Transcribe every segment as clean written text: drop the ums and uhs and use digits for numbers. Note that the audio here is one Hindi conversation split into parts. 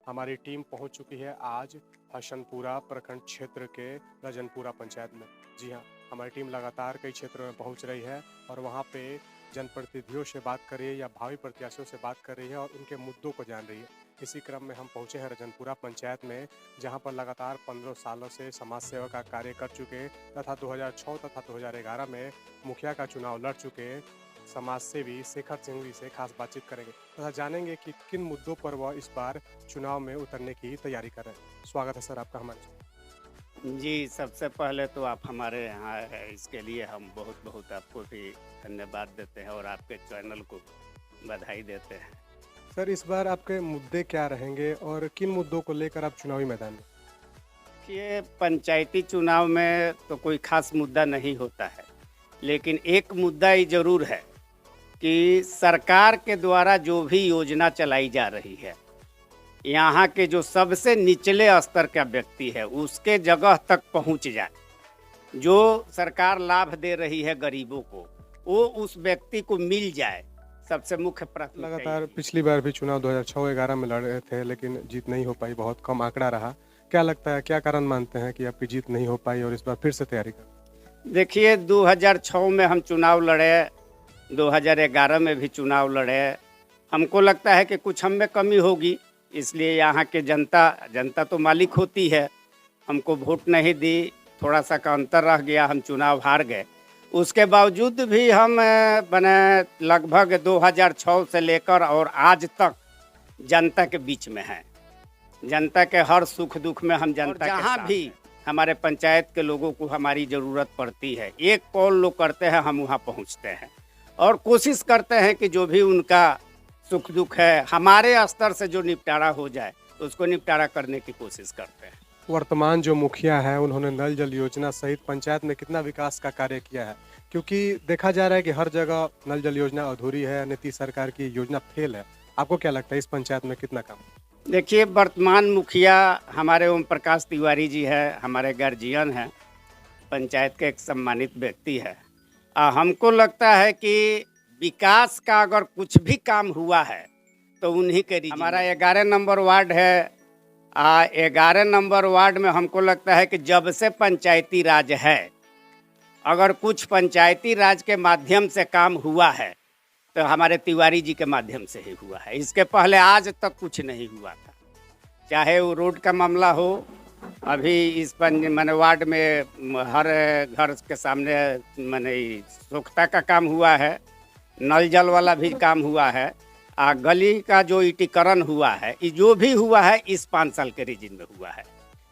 हमारी टीम पहुंच चुकी है आज हसनपुरा प्रखंड क्षेत्र के रजनपुरा पंचायत में। जी हाँ, हमारी टीम लगातार कई क्षेत्रों में पहुंच रही है और वहां पे जनप्रतिनिधियों से बात कर रही है या भावी प्रत्याशियों से बात कर रही है और उनके मुद्दों को जान रही है। इसी क्रम में हम पहुंचे हैं रजनपुरा पंचायत में, जहां पर लगातार 15 सालों से समाज सेवा का कार्य कर चुके तथा 2006 तथा 2011 में मुखिया का चुनाव लड़ चुके समाज सेवी शेखर सिंघवी से खास बातचीत करेंगे तथा जानेंगे कि किन मुद्दों पर वह इस बार चुनाव में उतरने की तैयारी कर रहे हैं। स्वागत है सर आपका हमारे। जी, सबसे पहले तो आप हमारे यहाँ हैं, इसके लिए हम बहुत बहुत आपको भी धन्यवाद देते हैं और आपके चैनल को बधाई देते हैं। सर, इस बार आपके मुद्दे क्या रहेंगे और किन मुद्दों को लेकर आप चुनावी मैदान में? ये पंचायती चुनाव में तो कोई खास मुद्दा नहीं होता है, लेकिन एक मुद्दा ही जरूर है कि सरकार के द्वारा जो भी योजना चलाई जा रही है, यहाँ के जो सबसे निचले स्तर का व्यक्ति है उसके जगह तक पहुँच जाए। जो सरकार लाभ दे रही है गरीबों को, वो उस व्यक्ति को मिल जाए, सबसे मुख्य प्राथमिकता। लगातार पिछली बार भी चुनाव 2006-11 में लड़ रहे थे, लेकिन जीत नहीं हो पाई, बहुत कम आंकड़ा रहा। क्या लगता है, क्या कारण मानते हैं कि आपकी जीत नहीं हो पाई और इस बार फिर से तैयारी कर? देखिए, 2006 में हम चुनाव लड़े, 2011 में भी चुनाव लड़े। हमको लगता है कि कुछ हम में कमी होगी, इसलिए यहाँ के जनता तो मालिक होती है, हमको वोट नहीं दी, थोड़ा सा का अंतर रह गया, हम चुनाव हार गए। उसके बावजूद भी हम बने लगभग 2006 से लेकर और आज तक जनता के बीच में हैं। जनता के हर सुख दुख में हम जनता के जहाँ भी हमारे पंचायत के लोगों को हमारी ज़रूरत पड़ती है, एक कॉल लोग करते हैं, हम वहाँ पहुँचते हैं और कोशिश करते हैं कि जो भी उनका सुख दुख है हमारे स्तर से जो निपटारा हो जाए उसको निपटारा करने की कोशिश करते हैं। वर्तमान जो मुखिया है उन्होंने नल जल योजना सहित पंचायत में कितना विकास का कार्य किया है? क्योंकि देखा जा रहा है कि हर जगह नल जल योजना अधूरी है, नीतीश सरकार की योजना फेल है। आपको क्या लगता है इस पंचायत में कितना काम? देखिए, वर्तमान मुखिया हमारे ओम प्रकाश तिवारी जी है, हमारे गार्जियन हैं, पंचायत के एक सम्मानित व्यक्ति है। हमको लगता है कि विकास का अगर कुछ भी काम हुआ है तो उन्हीं के रीजन। हमारा 11 नंबर वार्ड है, 11 नंबर वार्ड में हमको लगता है कि जब से पंचायती राज है, अगर कुछ पंचायती राज के माध्यम से काम हुआ है तो हमारे तिवारी जी के माध्यम से ही हुआ है। इसके पहले आज तक कुछ नहीं हुआ था, चाहे वो रोड का मामला हो, अभी इस मैंने वार्ड में हर घर के सामने मैंने स्वच्छता का काम हुआ है, नल जल वाला भी काम हुआ है, गली का जो ईटीकरण हुआ है, जो भी हुआ है इस 5 साल के रीजन में हुआ है।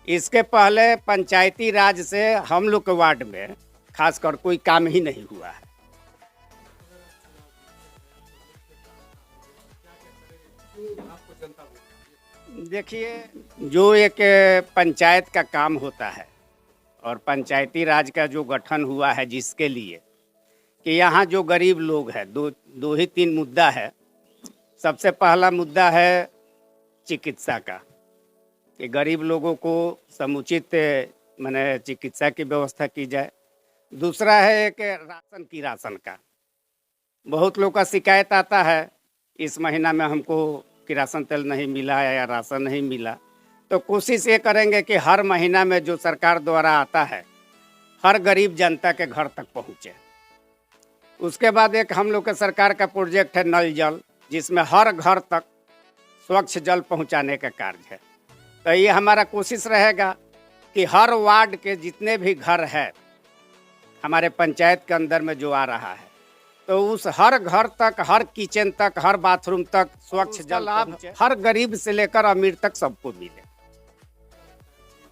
इसके पहले पंचायती राज से हम लोग के वार्ड में खासकर कोई काम ही नहीं हुआ है। देखिए, जो एक पंचायत का काम होता है और पंचायती राज का जो गठन हुआ है जिसके लिए कि यहाँ जो गरीब लोग हैं, दो ही 3 मुद्दा है। सबसे पहला मुद्दा है चिकित्सा का, कि गरीब लोगों को समुचित माने चिकित्सा की व्यवस्था की जाए। दूसरा है एक राशन का, बहुत लोग का शिकायत आता है, इस महीना में हमको किरासन तेल नहीं मिला या राशन नहीं मिला। तो कोशिश ये करेंगे कि हर महीना में जो सरकार द्वारा आता है हर गरीब जनता के घर तक पहुँचे। उसके बाद एक हम लोग के सरकार का प्रोजेक्ट है नल जल, जिसमें हर घर तक स्वच्छ जल पहुंचाने का कार्य है। तो ये हमारा कोशिश रहेगा कि हर वार्ड के जितने भी घर है हमारे पंचायत के अंदर में जो आ रहा है, तो उस हर घर तक, हर किचन तक, हर बाथरूम तक स्वच्छ जल लाभ हर गरीब से लेकर अमीर तक सबको मिले।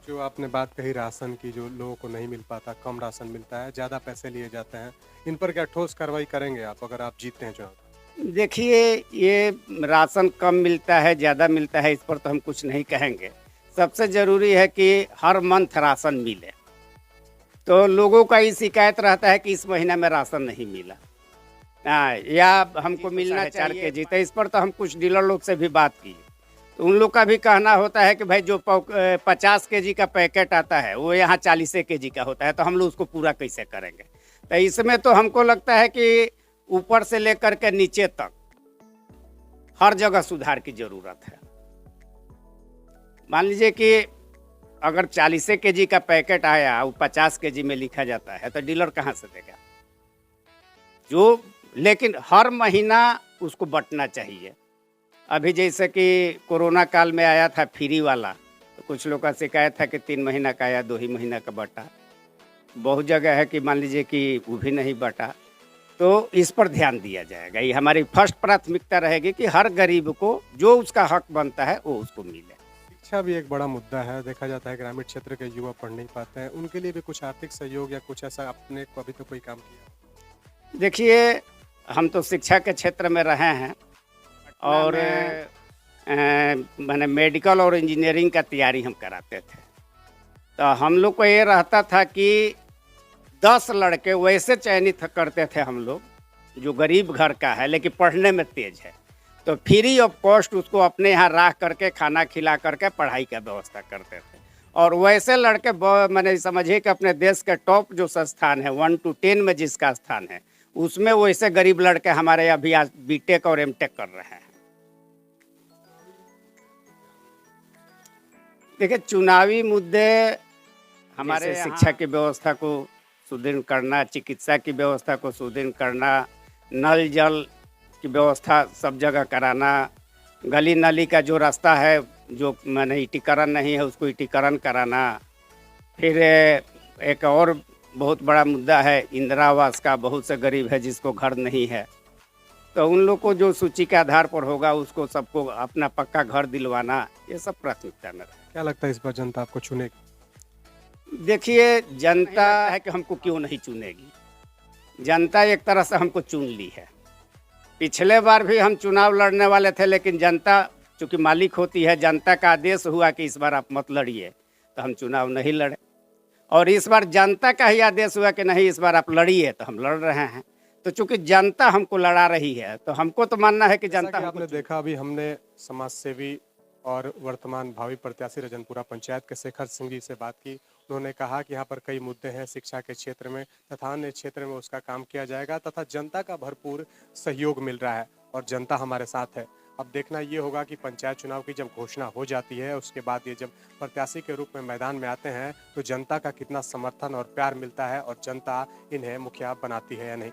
जो आपने बात कही राशन की, जो लोगों को नहीं मिल पाता, कम राशन मिलता है, ज़्यादा पैसे लिए जाते हैं, इन पर क्या ठोस कार्रवाई करेंगे आप अगर आप जीतते हैं चुनाव? देखिए, ये राशन कम मिलता है, ज़्यादा मिलता है, इस पर तो हम कुछ नहीं कहेंगे। सबसे ज़रूरी है कि हर मंथ राशन मिले। तो लोगों का ये शिकायत रहता है कि इस महीने में राशन नहीं मिला, या हमको मिलना चाहिए 4 kg। तो इस पर तो हम कुछ डीलर लोग से भी बात की, तो उन लोग का भी कहना होता है कि भाई जो 50 kg का पैकेट आता है वो यहाँ 40 kg का होता है, तो हम लोग उसको पूरा कैसे करेंगे। तो इसमें तो हमको लगता है कि ऊपर से लेकर के नीचे तक हर जगह सुधार की जरूरत है। मान लीजिए कि अगर 40 केजी का पैकेट आया, वो 50 केजी में लिखा जाता है, तो डीलर कहाँ से देगा? जो लेकिन हर महीना उसको बँटना चाहिए। अभी जैसे कि कोरोना काल में आया था फ्री वाला, तो कुछ लोग का शिकायत था कि 3 महीना का या 2 ही महीना का बँटा। बहुत जगह है कि मान लीजिए कि वो भी नहीं बँटा। तो इस पर ध्यान दिया जाएगा। ये हमारी फर्स्ट प्राथमिकता रहेगी कि हर गरीब को जो उसका हक बनता है, वो उसको मिले। शिक्षा भी एक बड़ा मुद्दा है। देखा जाता है ग्रामीण क्षेत्र के युवा पढ़ नहीं पाते हैं, उनके लिए भी कुछ आर्थिक सहयोग या कुछ ऐसा आपने को अभी तक कोई काम किया? देखिए, हम तो शिक्षा के क्षेत्र में रहे हैं और माने मेडिकल और इंजीनियरिंग का तैयारी हम कराते थे। तो हम लोग को ये रहता था कि 10 लड़के वैसे चयनित करते थे हम लोग, जो गरीब घर का है लेकिन पढ़ने में तेज है, तो फ्री ऑफ कॉस्ट उसको अपने यहाँ रख करके खाना खिला करके पढ़ाई का व्यवस्था करते थे। और वैसे लड़के मैंने समझिए कि अपने देश के टॉप जो संस्थान है 1 to 10 में जिसका स्थान है, उसमें वैसे गरीब लड़के हमारे अभी आज बीटेक और एमटेक कर रहे हैं। देखिए, चुनावी मुद्दे हमारे शिक्षा की व्यवस्था को सुदृढ़ करना, चिकित्सा की व्यवस्था को सुदृढ़ करना, नल जल की व्यवस्था सब जगह कराना, गली नाली का जो रास्ता है जो माने ईटीकरण नहीं है उसको ईटीकरण कराना। फिर एक और बहुत बड़ा मुद्दा है इंदिरा आवास का। बहुत से गरीब है जिसको घर नहीं है, तो उन लोग को जो सूची के आधार पर होगा उसको सबको अपना पक्का घर दिलवाना, ये सब प्राथमिकता में रहे। क्या लगता है इस बार जनता आपको चुनेगी? देखिए, जनता है कि हमको क्यों नहीं चुनेगी। जनता एक तरह से हमको चुन ली है। पिछले बार भी हम चुनाव लड़ने वाले थे, लेकिन जनता चूँकि मालिक होती है, जनता का आदेश हुआ कि इस बार आप मत लड़िए, तो हम चुनाव नहीं लड़े। और इस बार जनता का ही आदेश हुआ कि नहीं इस बार आप लड़िए, तो हम लड़ रहे हैं। तो चूँकि जनता हमको लड़ा रही है, तो हमको तो मानना है कि जनता जैसा कि आपने देखा, अभी हमने समाज सेवी और वर्तमान भावी प्रत्याशी रजनपुरा पंचायत के शेखर सिंह जी से बात की। उन्होंने कहा कि यहाँ पर कई मुद्दे हैं शिक्षा के क्षेत्र में तथा अन्य क्षेत्र में, उसका काम किया जाएगा तथा जनता का भरपूर सहयोग मिल रहा है और जनता हमारे साथ है। अब देखना ये होगा कि पंचायत चुनाव की जब घोषणा हो जाती है, उसके बाद ये जब प्रत्याशी के रूप में मैदान में आते हैं, तो जनता का कितना समर्थन और प्यार मिलता है और जनता इन्हें मुखिया बनाती है या नहीं।